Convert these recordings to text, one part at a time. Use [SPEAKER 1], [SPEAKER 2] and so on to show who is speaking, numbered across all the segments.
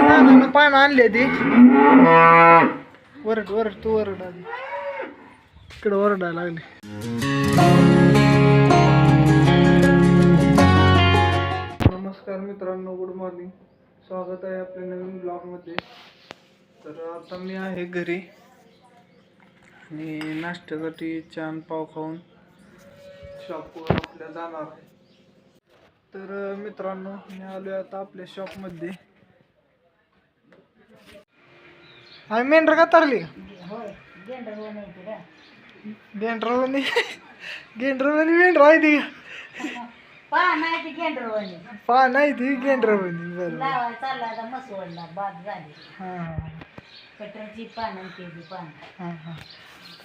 [SPEAKER 1] नानानं पान आणले ती वरड वरड तू वरड आली इकडं वरडायला लागली. नमस्कार मित्रांनो, गुड मॉर्निंग. स्वागत आहे आपल्या नवीन ब्लॉगमध्ये. तर आता मी आहे घरी आणि नाश्त्यासाठी छान पाव खाऊन शॉपवर आपल्या जाणार आहे. तर मित्रांनो, मी आलो आता आपल्या शॉपमध्ये. हाय मेंढर का तरली गेंडरवानी गेंडरवानी मेंढर आहे ती पान आहे ती गेंडरवानी. बरोबर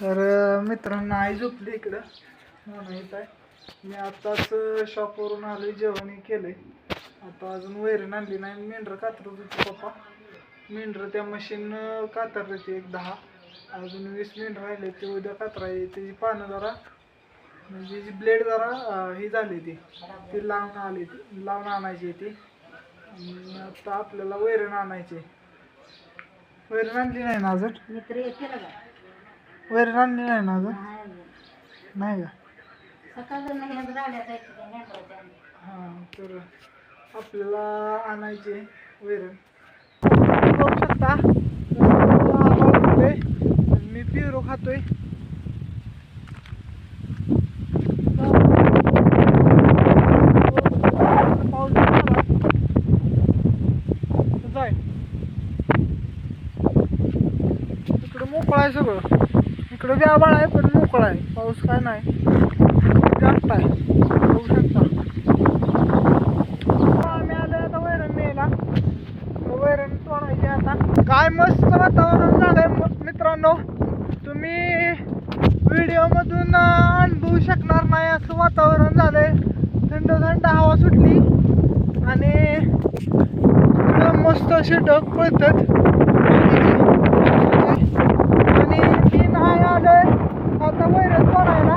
[SPEAKER 1] तर मित्रांनो आई झोपली इकडं येत आहे. मी आताच शॉपवरून आलोय, जेवण केलंय. आता अजून वैरण आणली नाही. मेंढर कातरत होती पप्पा. मेंढर त्या मशीन कातरले ते 10, अजून 20 मेंढर राहिले ते उद्या कातरायचे. त्याची पानं जरा म्हणजे जी ब्लेड जरा ही झाली ती लावून आणायची ती. आणि आता आपल्याला वैरण आणायची. वैरण आणली नाही ना अजून? वैरण आणली नाही ना अजून? नाही का? हां, तर आपल्याला आणायचे वैरण. बघू शकता मी पिरो खातोय. पाऊस जाय इकडं मोकळं आहे सगळं. इकडं बी आभाळ आहे पण मोकळं आहे. पाऊस काय नाही, जास्त आहे. बघू शकता. आम्ही आलो आता वैरण न्यायला. वैरण तोडायची आता. काय मस्त वातावरण झालंय मित्रांनो. तुम्ही व्हिडिओमधून अनुभवू शकणार नाही असं वातावरण झालंय. थंड थंड हवा सुटली आणि मस्त असे ढग पळतात. आणि मी नाही आलोय आता वैरण तोडायला.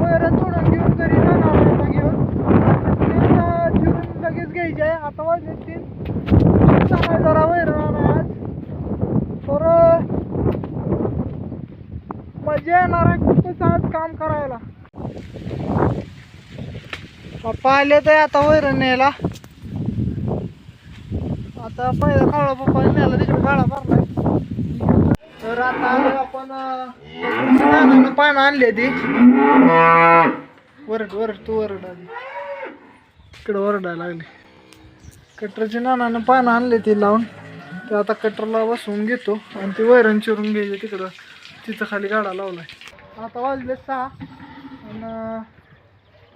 [SPEAKER 1] वैरण तोडून घेऊन घरी जाणार आता घेऊन. लगेच घ्यायची आहे. आता वाजले 3 जरा वैरण आणाय आज. तर मजा येणार आहे खूपच आज काम करायला. पप्पा आले तर आता वैरण न्यायला. आता पहिला काळा पप्पा न्यायला तिकडे गाळा भरलाय. तर आता आपण नानानं पानं आणली ती वरड वरड तू वरड आली इकडं वरडायला लागली. कटरची नानानं पानं आणली ती लावून. ते आता कटरला बसवून घेतो आणि ती वैरण चिरून घ्यायची. तिकडं तिथं खाली गाडा लावलाय. आता वाजले 6 आणि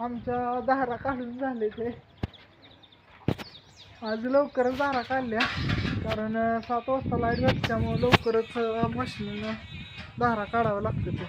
[SPEAKER 1] आमच्या दारा काढून झाले ते. आज लवकरच दारा काढल्या कारण 7 वाजता लाईट जाते, त्यामुळे लवकरच मशीन दारा काढावं लागतं ते.